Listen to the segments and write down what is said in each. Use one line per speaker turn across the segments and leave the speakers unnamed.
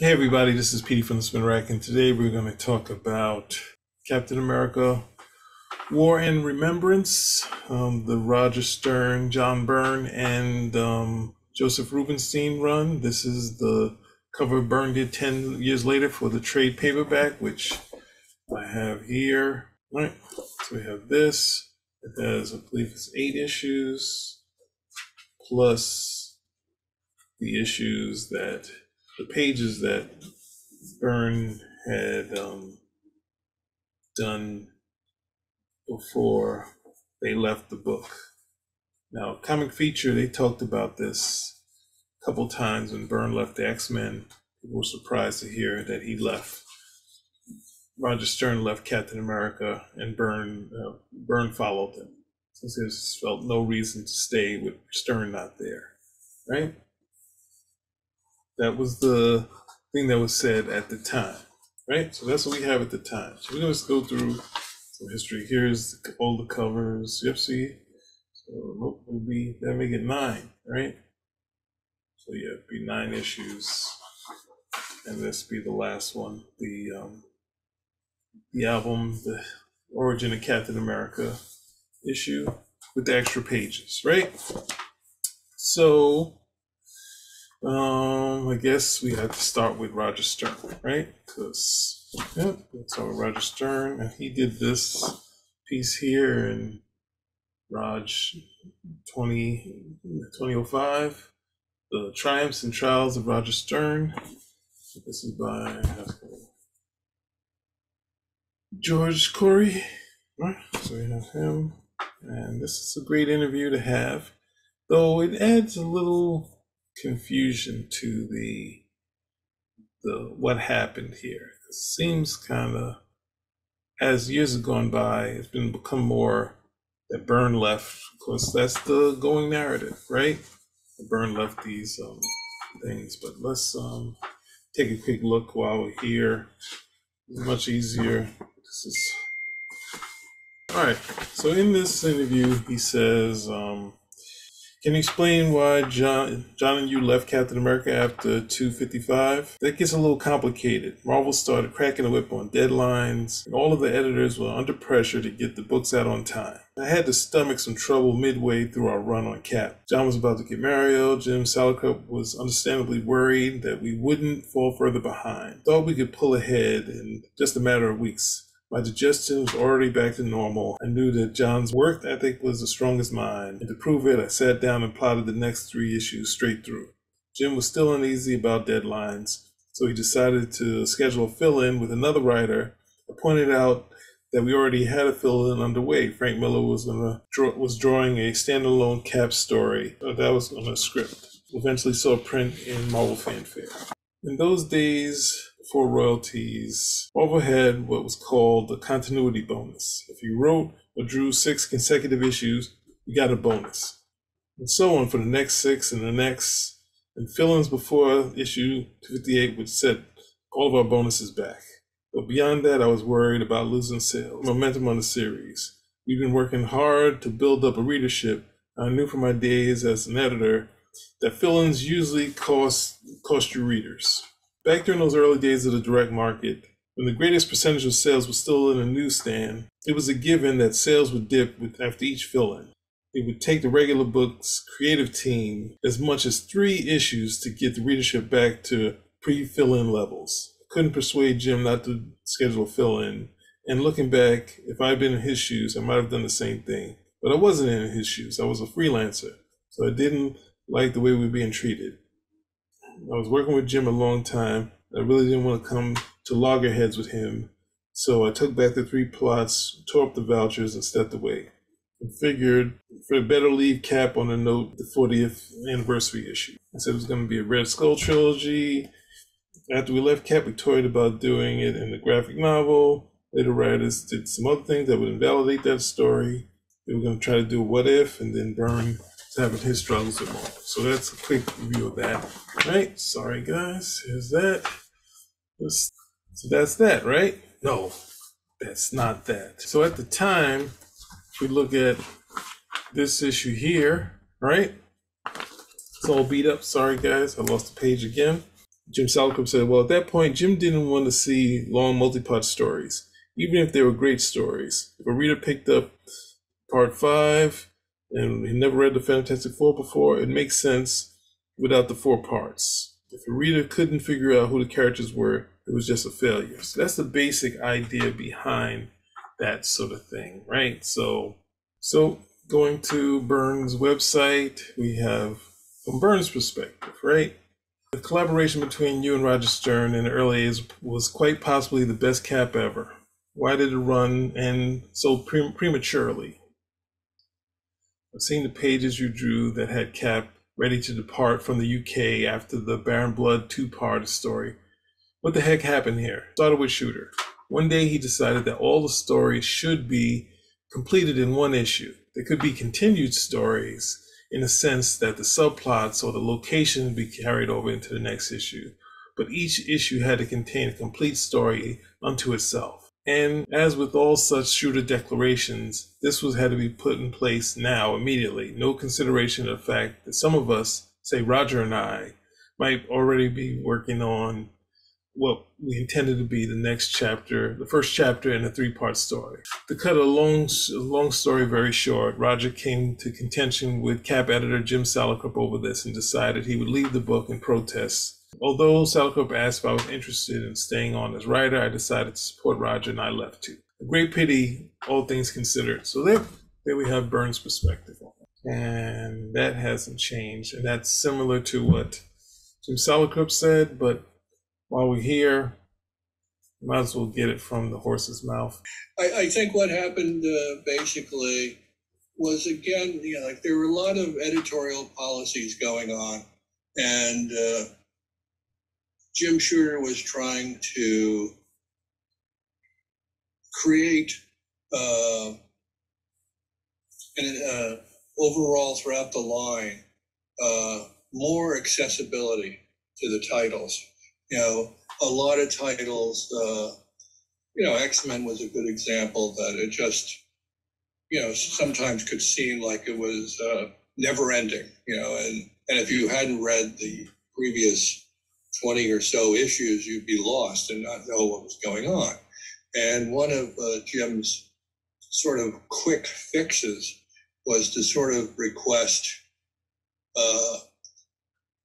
Hey everybody, this is Petey from the Spin Rack, and today we're going to talk about Captain America: War and Remembrance, the Roger Stern, John Byrne, and Joseph Rubinstein run. This is the cover Byrne did 10 years later for the trade paperback, which I have here. All right, so we have this. It has, I believe it's 8 issues, plus the issues that, the pages that Byrne had done before they left the book. Now, Comic Feature, they talked about this a couple times when Byrne left the X-Men. People were surprised to hear that he left. Roger Stern left Captain America, and Byrne followed him, since he felt no reason to stay with Stern not there, right? That was the thing that was said at the time, right? So that's what we have at the time. So we're going to go through some history. Here's all the covers. Yep, see? So that make it 9, right? So yeah, it'd be 9 issues, and this be the last one. The album, the Origin of Captain America issue with the extra pages, right? So I guess we have to start with Roger Stern, right? Because let's start with Roger Stern, and he did this piece here in Raj 2005, The Triumphs and Trials of Roger Stern. This is by George Corey, right? So we have him, and this is a great interview to have, though it adds a little confusion to the what happened here. It seems kind of, as years have gone by, it's become more that Byrne left. Of course, that's the going narrative, right? Byrne left these things, but let's take a quick look while we're here. It's much easier. This is all right. So in this interview, he says, can you explain why John and you left Captain America after 255? That gets a little complicated. Marvel started cracking the whip on deadlines, and all of the editors were under pressure to get the books out on time. I had to stomach some trouble midway through our run on Cap. John was about to get married. Jim Salicrup was understandably worried that we wouldn't fall further behind. Thought we could pull ahead in just a matter of weeks. My digestion was already back to normal. I knew that John's work ethic was as strong as mine, and to prove it, I sat down and plotted the next 3 issues straight through. Jim was still uneasy about deadlines, so he decided to schedule a fill-in with another writer. I pointed out that we already had a fill-in underway. Frank Miller was drawing a standalone Cap story that was on a script. Eventually saw print in Marvel Fanfare. In those days, before royalties, Marvel had what was called the continuity bonus. If you wrote or drew 6 consecutive issues, you got a bonus. And so on for the next 6 and the next. And fill-ins before issue 258 would set all of our bonuses back. But beyond that, I was worried about losing sales, momentum on the series. We've been working hard to build up a readership. I knew from my days as an editor that fill-ins usually cost you readers. Back during those early days of the direct market, when the greatest percentage of sales was still in a newsstand, it was a given that sales would dip after each fill-in. It would take the regular book's creative team as much as 3 issues to get the readership back to pre-fill-in levels. I couldn't persuade Jim not to schedule a fill-in, and looking back, if I had been in his shoes, I might have done the same thing. But I wasn't in his shoes. I was a freelancer, so I didn't like the way we were being treated. I was working with Jim a long time. I really didn't want to come to loggerheads with him, so I took back the 3 plots, tore up the vouchers, and stepped away. And figured for better leave Cap on a note the 40th anniversary issue. I said it was going to be a Red Skull trilogy. After we left Cap, we toyed about doing it in a graphic novel. Later writers did some other things that would invalidate that story. They were going to try to do a what if, and then Byrne having his struggles with Marvel. So that's a quick review of that. Right? Sorry guys. Here's that. So that's that, right? No, that's not that. So at the time, if we look at this issue here, right? It's all beat up. Sorry guys, I lost the page again. Jim Salicrup said, well, at that point, Jim didn't want to see long multi-part stories, even if they were great stories. If a reader picked up part 5 and he never read the Fantastic Four before, it makes sense without the 4 parts. If a reader couldn't figure out who the characters were, it was just a failure. So that's the basic idea behind that sort of thing, right? So going to Byrne's website, we have from Byrne's perspective, right? The collaboration between you and Roger Stern in the early days was quite possibly the best Cap ever. Why did it run end so prematurely? I've seen the pages you drew that had Cap ready to depart from the UK after the Baron Blood 2-part story. What the heck happened here? Started with Shooter. One day he decided that all the stories should be completed in one issue. There could be continued stories in the sense that the subplots or the location would be carried over into the next issue. But each issue had to contain a complete story unto itself. And as with all such Shooter declarations, this had to be put in place now, immediately. No consideration of the fact that some of us, say Roger and I, might already be working on what we intended to be the next chapter, the first chapter in a 3-part story. To cut a long story very short, Roger came to contention with Cap editor Jim Salicrup over this and decided he would leave the book in protest. Although Salicrup asked if I was interested in staying on as writer, I decided to support Roger and I left too. A great pity, all things considered. So there we have Byrne's perspective on it. And that hasn't changed. And that's similar to what Jim Salicrup said, but while we're here, might as well get it from the horse's mouth.
I think what happened basically was, again, like there were a lot of editorial policies going on, and Jim Shooter was trying to create an overall throughout the line more accessibility to the titles. A lot of titles, X-Men was a good example that it just, sometimes could seem like it was never ending, and if you hadn't read the previous 20 or so issues, you'd be lost and not know what was going on. And one of Jim's sort of quick fixes was to sort of request,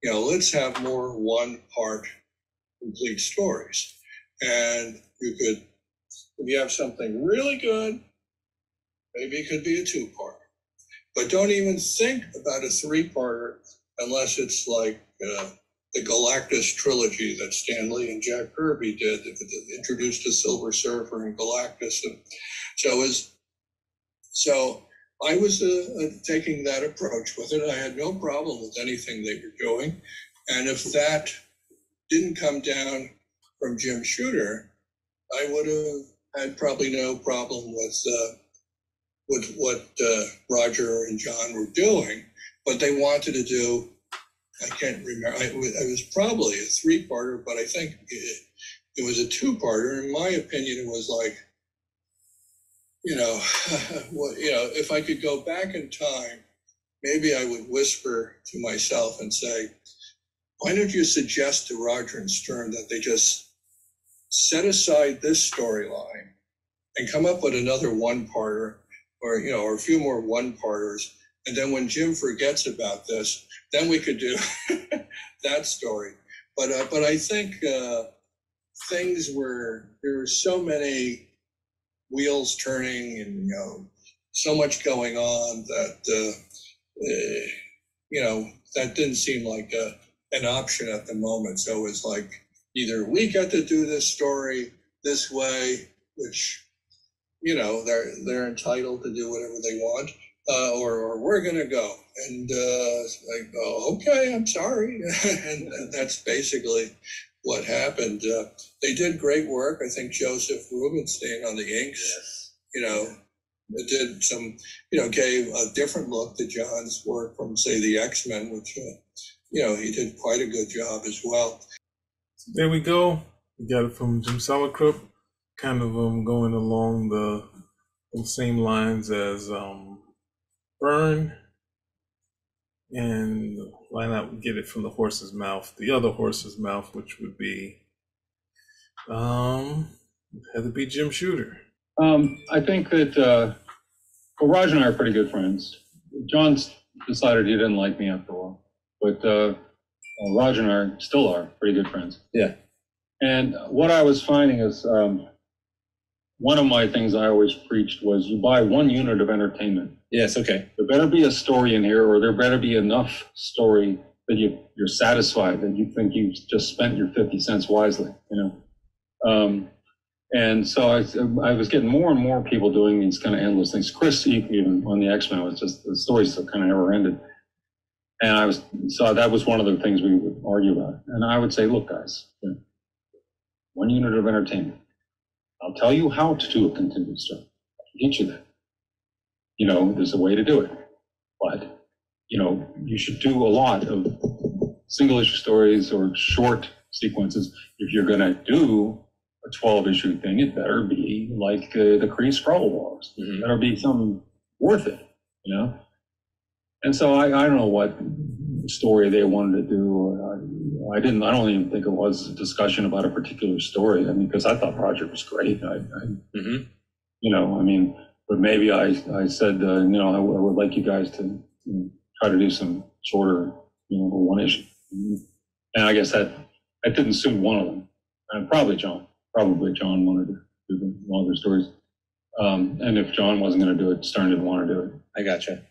let's have more 1-part complete stories. And you could, if you have something really good, maybe it could be a 2-part. But don't even think about a 3-parter unless it's like the Galactus trilogy that Stan Lee and Jack Kirby did, that introduced the Silver Surfer and Galactus. And so I was taking that approach with it. I had no problem with anything they were doing. And if that didn't come down from Jim Shooter, I would have had probably no problem with what Roger and John were doing. But they wanted to do, I can't remember, it was probably a 3-parter, but I think it was a 2-parter. In my opinion, it was like, if I could go back in time, maybe I would whisper to myself and say, why don't you suggest to Roger and Stern that they just set aside this storyline and come up with another 1-parter or a few more 1-parters. And then when Jim forgets about this, then we could do that story. But I think there were so many wheels turning and, so much going on that, that didn't seem like an option at the moment. So it was like, either we get to do this story this way, which, they're entitled to do whatever they want, or we're going to go. And I go, okay, I'm sorry. And that's basically what happened. They did great work. I think Joseph Rubinstein on the inks, it did some, gave a different look to John's work from, say, the X-Men, which, he did quite a good job as well.
There we go. We got it from Jim Salicrup, kind of going along the same lines as Byrne. And why not get it from the horse's mouth, the other horse's mouth, which would be, had to be Jim Shooter.
I think that, well, Raj and I are pretty good friends. John decided he didn't like me after a while, but Raj and I still are pretty good friends.
Yeah.
And what I was finding is, one of my things I always preached was you buy one unit of entertainment.
Yes, okay.
There better be a story in here, or there better be enough story that you're satisfied, that you think you've just spent your 50 cents wisely, And so I was getting more and more people doing these kind of endless things. Chris, even on the X-Men, was just, the stories kind of never ended. And so that was one of the things we would argue about. And I would say, look, guys, one unit of entertainment. I'll tell you how to do a continued story. I can get you that. There's a way to do it. But, you should do a lot of single issue stories or short sequences. If you're going to do a 12-issue thing, it better be like the Kree Skrull Wars.
Mm-hmm.
It better be something worth it, And so I don't know what story they wanted to do. I don't even think it was a discussion about a particular story. Because I thought Project was great.
Mm-hmm.
But maybe I said, I would like you guys to try to do some shorter, one issue. And I guess that didn't suit one of them. And probably John wanted to do the longer stories. And if John wasn't going to do it, Stern didn't want to do it.
I gotcha.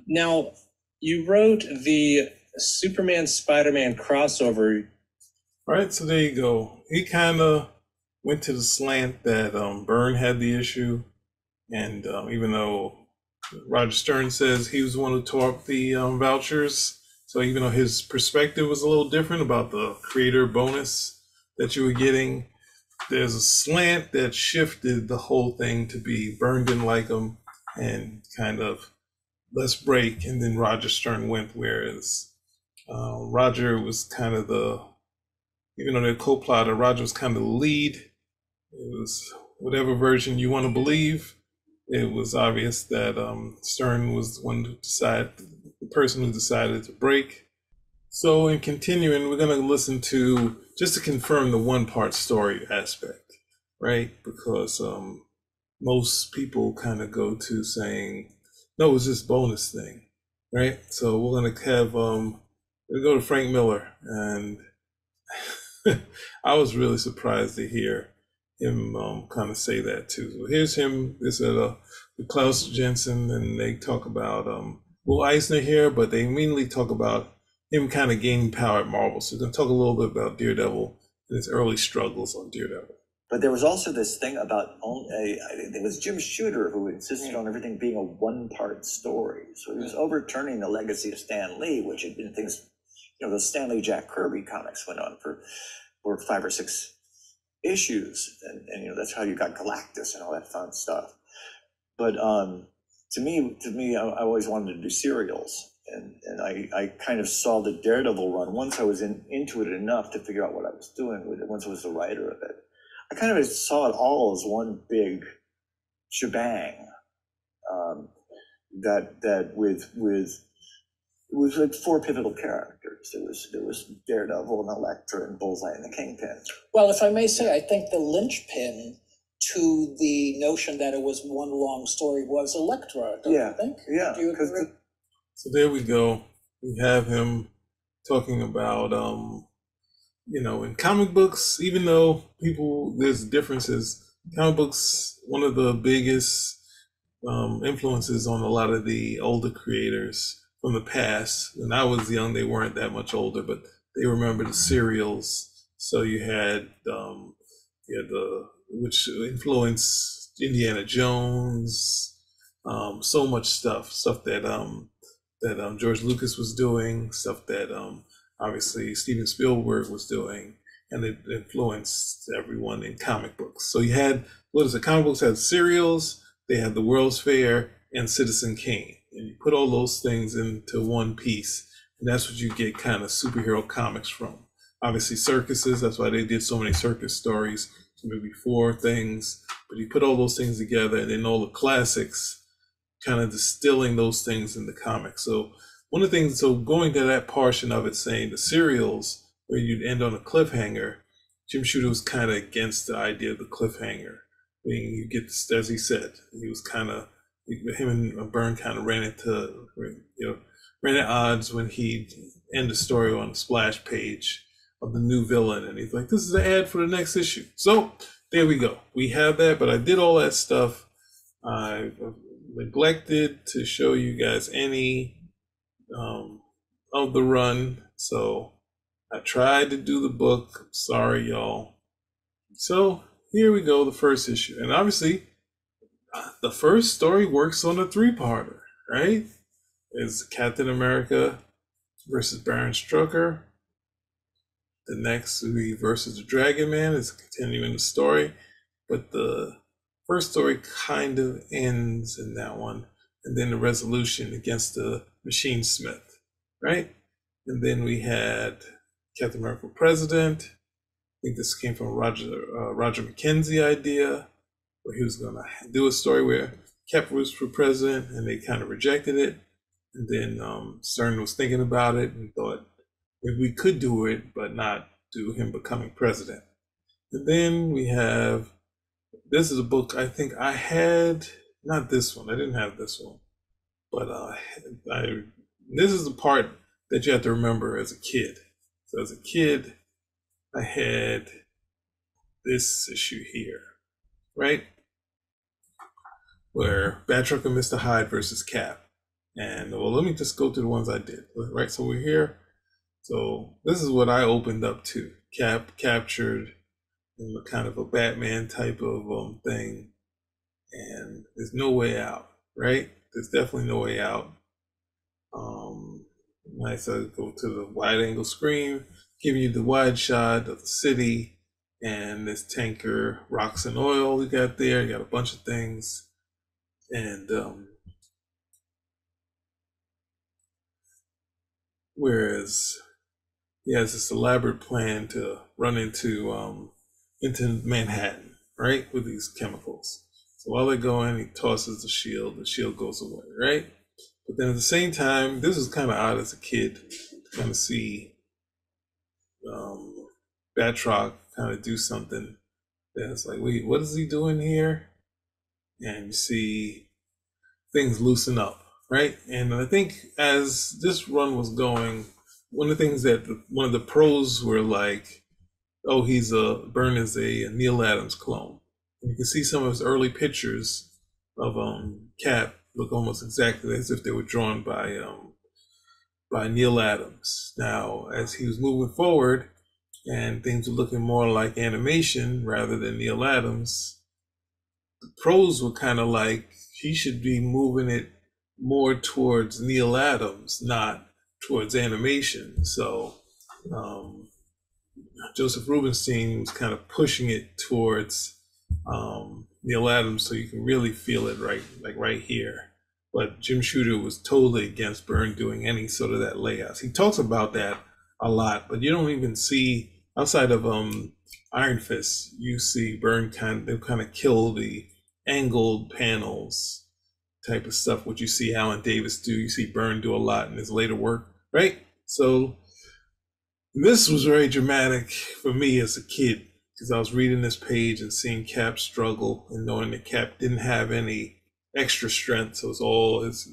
Now, you wrote the Superman Spider-Man crossover.
All right, so there you go. He kind of went to the slant that Byrne had the issue, and even though Roger Stern says he was the one who tore up the vouchers, so even though his perspective was a little different about the creator bonus that you were getting, there's a slant that shifted the whole thing to be Byrne didn't like him and kind of let's break, and then Roger Stern went, whereas Roger was kind of even though they're co-plotter, Roger was kind of the lead. It was whatever version you want to believe. It was obvious that Stern was the person who decided to break. So in continuing, we're going to listen to, just to confirm the one-part story aspect, right? Because most people kind of go to saying, no, it was this bonus thing, right? So we're going to have, we'll go to Frank Miller. And I was really surprised to hear him kind of say that too. So here's him, with Klaus Jensen, and they talk about Will Eisner here, but they immediately talk about him kind of gaining power at Marvel. So we're going to talk a little bit about Daredevil and his early struggles on Daredevil.
But there was also this thing about, I think it was Jim Shooter who insisted on everything being a one-part story. So he was overturning the legacy of Stan Lee, which had been things, the Stan Lee Jack Kirby comics went on for 5 or 6 issues. And that's how you got Galactus and all that fun stuff. But to me, I always wanted to do serials. And I kind of saw the Daredevil run once I was into it enough to figure out what I was doing with it, once I was the writer of it. I kind of saw it all as one big shebang, that with like 4 pivotal characters. There was Daredevil and Elektra and Bullseye and the Kingpin.
Well, if I may say, I think the linchpin to the notion that it was one long story was Elektra, don't you think?
Yeah.
Do you agree?
So there we go. We have him talking about, in comic books, even though there's differences, comic books, one of the biggest influences on a lot of the older creators from the past. When I was young, they weren't that much older, but they remember the serials. So you had which influenced Indiana Jones, so much stuff that George Lucas was doing, stuff that obviously Steven Spielberg was doing, and it influenced everyone in comic books. So you had, comic books had serials, they had the World's Fair, and Citizen Kane. And you put all those things into one piece, and that's what you get kind of superhero comics from. Obviously circuses, that's why they did so many circus stories, maybe 4 things, but you put all those things together, and then all the classics kind of distilling those things in the comics. So one of the things, so going to that portion of it saying the serials where you'd end on a cliffhanger, Jim Shooter was kind of against the idea of the cliffhanger. I mean, you get, as he said, he was kind of, him and Byrne kind of ran at odds when he'd end the story on the splash page of the new villain. And he's like, this is an ad for the next issue. So there we go. We have that, but I did all that stuff. I neglected to show you guys any of the run. So I tried to do the book. Sorry, y'all. So here we go, the first issue. And obviously, the first story works on a three-parter, right? It's Captain America versus Baron Strucker. The next will be versus the Dragon Man. Is continuing the story. But the first story kind of ends in that one. And then the resolution against the Machine Smith, right? And then we had Captain America President. I think this came from Roger McKenzie idea, where he was going to do a story where Cap was for president and they kind of rejected it. And then Stern was thinking about it and thought maybe we could do it, but not do him becoming president. And then we have, this is a book I think I had, not this one, I didn't have this one, but this is the part that you have to remember as a kid. So as a kid, I had this issue here, right? Where Batroc and Mr. Hyde versus Cap. And well, let me just go to the ones I did, right? So we're here. So this is what I opened up to. Cap captured in a kind of a Batman type of thing. And there's no way out, right? There's definitely no way out. Nice, I go to the wide angle screen, giving you the wide shot of the city and this tanker, rocks and oil we got there. You got a bunch of things. And whereas he has this elaborate plan to run into Manhattan, right, with these chemicals. So while they're going, he tosses the shield goes away, right? But then at the same time, this was kind of odd as a kid to kind of see Batroc kind of do something that's like, wait, what is he doing here? And you see things loosen up, right? And I think as this run was going, one of the things that one of the pros were like, oh, Byrne is a Neil Adams clone. And you can see some of his early pictures of Cap look almost exactly as if they were drawn by Neil Adams. Now, as he was moving forward and things were looking more like animation rather than Neil Adams, the pros were kind of like, he should be moving it more towards Neil Adams, not towards animation. So Joseph Rubinstein was kind of pushing it towards Neil Adams, so you can really feel it right here. But Jim Shooter was totally against Byrne doing any sort of that layouts. He talks about that a lot, but you don't even see, outside of Iron Fist, you see Byrne kind of kill the angled panels type of stuff, which you see Alan Davis do. You see Byrne do a lot in his later work, right? So this was very dramatic for me as a kid, because I was reading this page and seeing Cap struggle and knowing that Cap didn't have any extra strength, so it's all his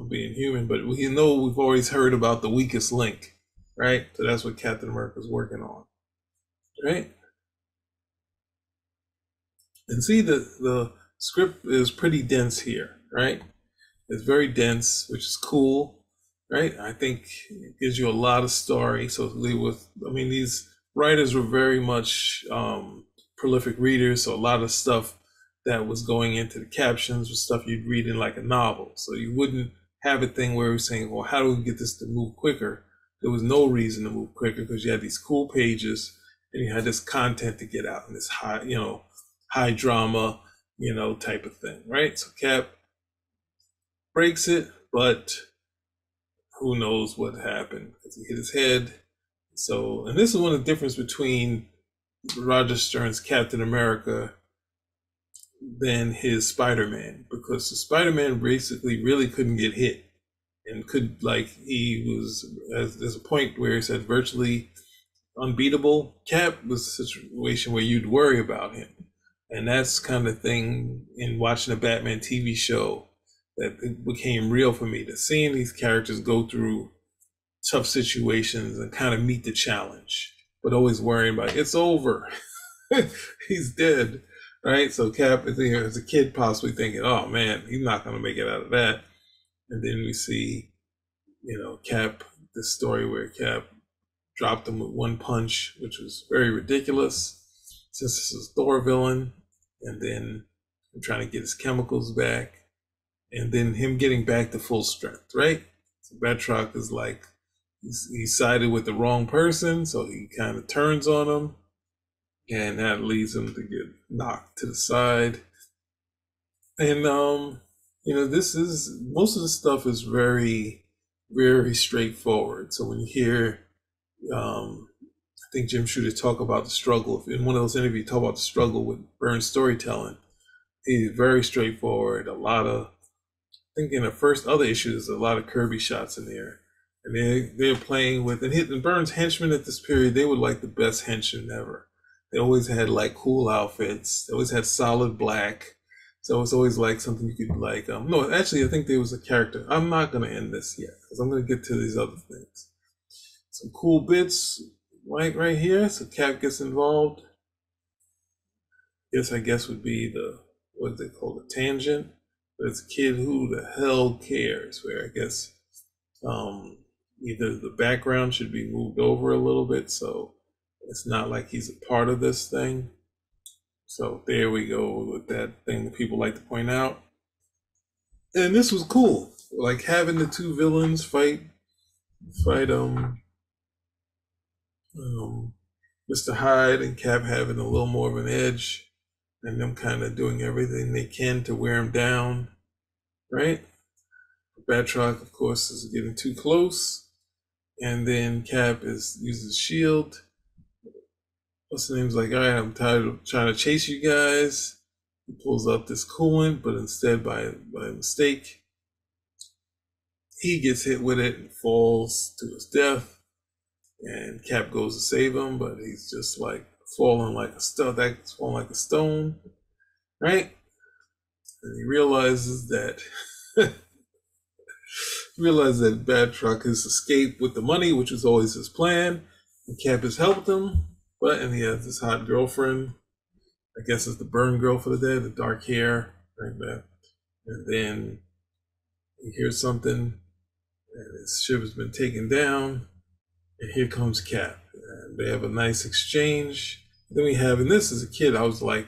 being human. But we've always heard about the weakest link, right? So that's what Captain America's working on, right? And see, the script is pretty dense here, right? It's very dense, which is cool, right? I think it gives you a lot of story. So these writers were very much prolific readers, so a lot of stuff that was going into the captions was stuff you'd read in like a novel. So you wouldn't have a thing where we're saying, well, how do we get this to move quicker? There was no reason to move quicker because you had these cool pages and you had this content to get out and this high drama, type of thing, right? So Cap breaks it, but who knows what happened because he hit his head. So, and this is one of the difference between Roger Stern's Captain America than his Spider-Man, because the Spider-Man basically really couldn't get hit, and could, like, he was, there's a point where he said virtually unbeatable. Cap was a situation where you'd worry about him. And that's kind of thing in watching the Batman TV show that it became real for me, to seeing these characters go through tough situations and kind of meet the challenge, but always worrying about it's over. He's dead, right? So Cap is here as a kid, possibly thinking, oh man, he's not going to make it out of that. And then we see, Cap, this story where Cap dropped him with one punch, which was very ridiculous since this is a Thor villain. And then him trying to get his chemicals back. And then him getting back to full strength, right? So Batroc is like, he sided with the wrong person, so he kind of turns on him. And that leads him to get knocked to the side. And, this is, most of the stuff is very, very straightforward. So when you hear, I think Jim Shooter talk about the struggle, in one of those interviews, talk about the struggle with Byrne's storytelling. He's very straightforward. A lot of, I think in the first other issues, a lot of Kirby shots in there. And they're playing with, and Byrne's henchmen at this period, they were like the best henchmen ever. They always had like cool outfits. They always had solid black. So it's always like something you could like, no, actually I think there was a character. I'm not going to end this yet, because I'm going to get to these other things. Some cool bits right here. So Cap gets involved. I guess would be the, what they call the tangent. But it's a kid who the hell cares, where I guess either the background should be moved over a little bit so it's not like he's a part of this thing. So there we go with that thing that people like to point out. And this was cool, like having the two villains fight Mr. Hyde and Cap having a little more of an edge, and them kind of doing everything they can to wear him down, right? Batroc, of course, is getting too close, and then Cap uses shield. What's the name's like, all right, I'm tired of trying to chase you guys. He pulls up this coolant, but instead by mistake, he gets hit with it and falls to his death. And Cap goes to save him, but he's just like falling like a stone, right? And he realizes that Batroc has escaped with the money, which was always his plan. And Cap has helped him, and he has this hot girlfriend. I guess it's the Byrne girl for the day, the dark hair, like that. And then he hears something, and his ship has been taken down. And here comes Cap. And they have a nice exchange. Then we have, and this as a kid, I was like,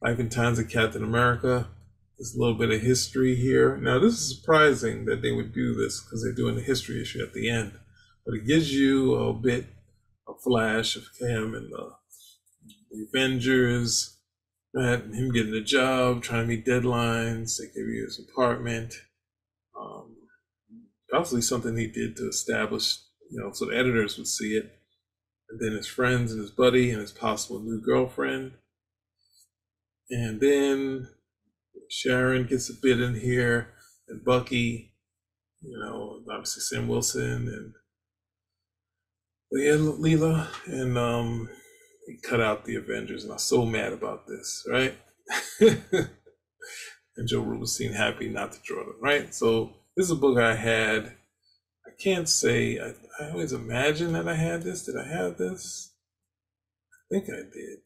Life and Times of Captain America. There's a little bit of history here. Now, this is surprising that they would do this because they're doing the history issue at the end. But it gives you a flash of him and the Avengers, right? And him getting a job, trying to meet deadlines. They give you his apartment. Obviously something he did to establish, so the editors would see it. And then his friends and his buddy and his possible new girlfriend. And then Sharon gets a bit in here, and Bucky, obviously Sam Wilson and Leela, and he cut out the Avengers, and I was so mad about this, right? And Joe Rubenstein happy not to draw them, right? So this is a book I had. I can't say, I always imagine that I had this. Did I have this? I think I did.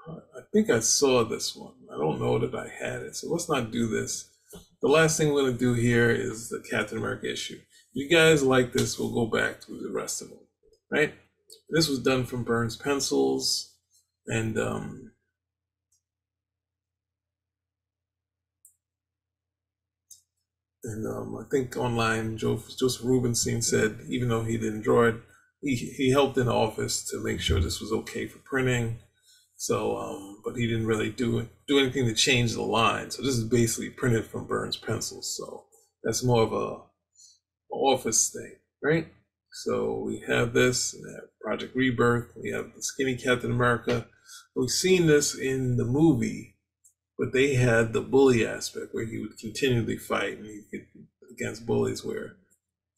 I think I saw this one. I don't know that I had it. So let's not do this. The last thing we're going to do here is the Captain America issue. If you guys like this, we'll go back to the rest of them, right? This was done from Byrne's pencils. And I think online, Joseph Rubenstein said, even though he didn't draw it, he helped in the office to make sure this was okay for printing. So, but he didn't really do anything to change the line. So this is basically printed from Byrne's pencils. So that's more of a office thing, right? So we have this, we have Project Rebirth, we have the skinny Captain America. We've seen this in the movie, but they had the bully aspect where he would continually fight and he could against bullies where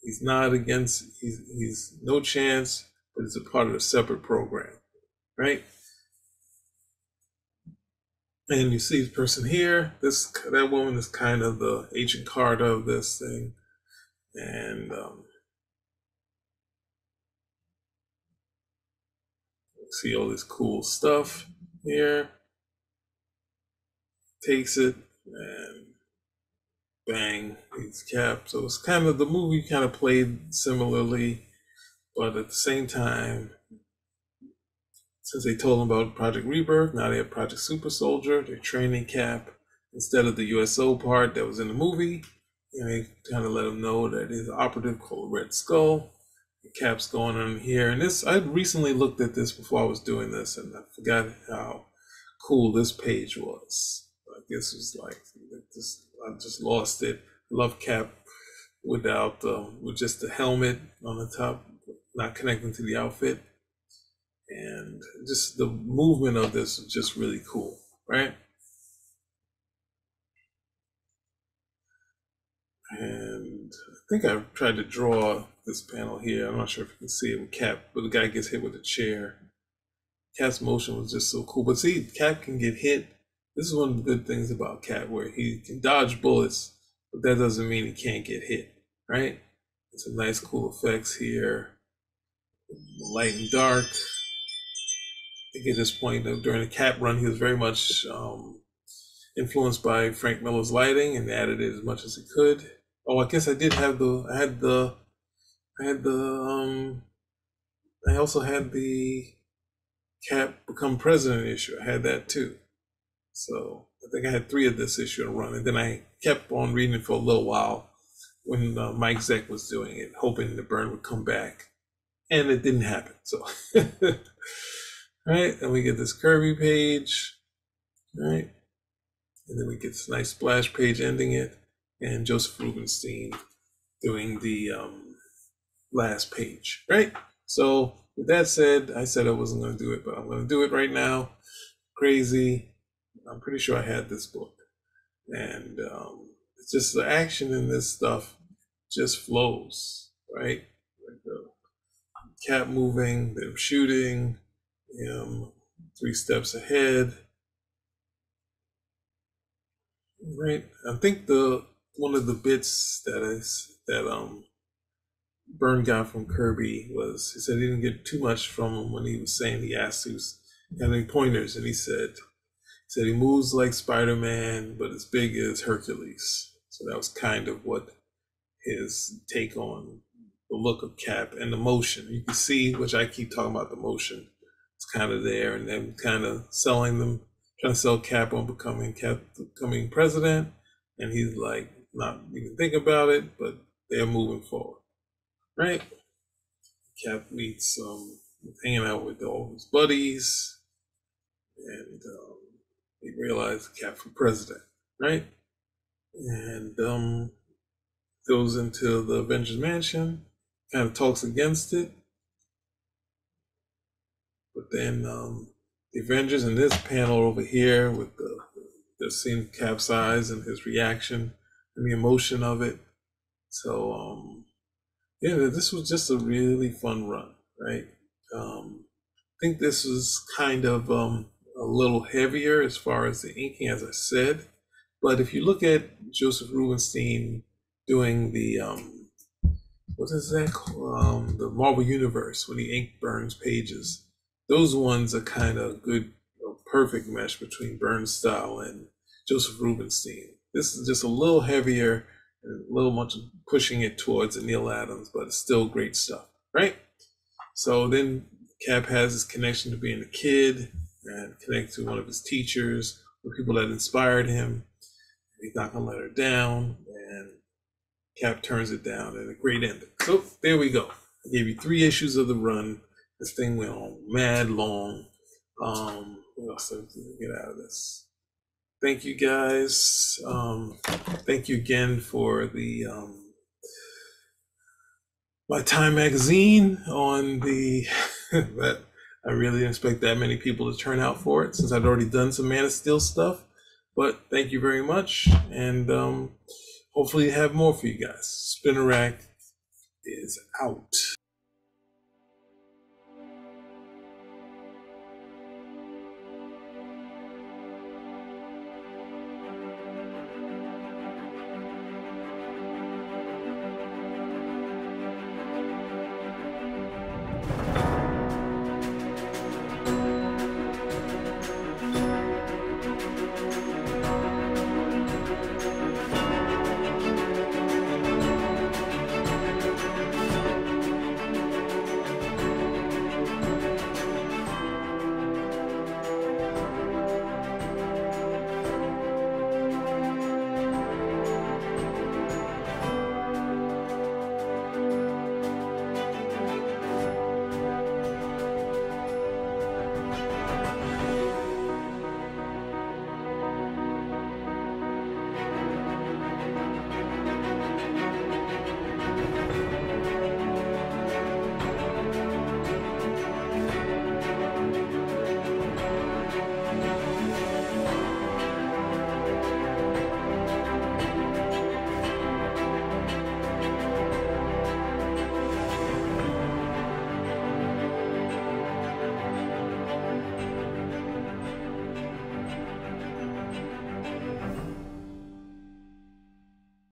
he's not against, he's no chance, but it's a part of a separate program, right? And you see this person here, that woman is kind of the Agent Carter of this thing. And see all this cool stuff here. Takes it and bang, he's Cap. So it's kind of, the movie kind of played similarly, but at the same time, since they told him about Project Rebirth, now they have Project Super Soldier. They're training Cap instead of the USO part that was in the movie. And they kind of let him know that he's an operative called Red Skull. Cap's going on here. And this, I recently looked at this before I was doing this, and I forgot how cool this page was. Like, this was like, I just lost it. I love Cap without, with just the helmet on the top, not connecting to the outfit. And just the movement of this is just really cool, right? And I think I tried to draw this panel here. I'm not sure if you can see it with Cap, but the guy gets hit with a chair. Cap's motion was just so cool. But see, Cap can get hit. This is one of the good things about Cap, where he can dodge bullets, but that doesn't mean he can't get hit, right? It's some nice, cool effects here. Light and dark. I think at this point, during the Cap run, he was very much influenced by Frank Miller's lighting and added it as much as he could. Oh, I guess I did have I also had the Cap become president issue. I had that too. So I think I had 3 of this issue to run, and then I kept on reading it for a little while when Mike Zeck was doing it, hoping that Byrne would come back, and it didn't happen. So, right, and we get this Kirby page, right, and then we get this nice splash page ending it, and Joseph Rubinstein doing the last page, right? So with that said, I said I wasn't going to do it, but I'm going to do it right now. Crazy. I'm pretty sure I had this book. And it's just the action in this stuff just flows, right? Like the Cap moving, them shooting, him 3 steps ahead. Right. I think one of the bits that Byrne got from Kirby was, he said he didn't get too much from him when he was saying, he asked he was having pointers, and he said he moves like Spider-Man, but as big as Hercules. So that was kind of what his take on the look of Cap and the motion. You can see, which I keep talking about, the motion. It's kind of there, and then kind of selling them, trying to sell Cap on becoming president, and he's like not even thinking about it, but they're moving forward, right? Cap meets hanging out with all his buddies, and he realized Cap for president, right? And goes into the Avengers Mansion, kind of talks against it, but then the Avengers in this panel over here with the scene capsize and his reaction and the emotion of it. So yeah, this was just a really fun run, right? I think this was kind of a little heavier as far as the inking, as I said. But if you look at Joseph Rubinstein doing the what is that called? The Marvel Universe, when he inked Byrne's pages, those ones are kind of good, perfect mesh between Byrne's style and Joseph Rubinstein. This is just a little heavier, and a little much pushing it towards the Neil Adams, but it's still great stuff, right? So then Cap has his connection to being a kid and connect to one of his teachers, the people that inspired him. He's not gonna let her down, and Cap turns it down, and a great ending. So there we go. I gave you 3 issues of the run. This thing went on mad long. What else did we get out of this? Thank you guys. Thank you again for the by Time Magazine on the that I really didn't expect that many people to turn out for it since I'd already done some Man of Steel stuff. But thank you very much, and hopefully have more for you guys. Spinner Rack is out.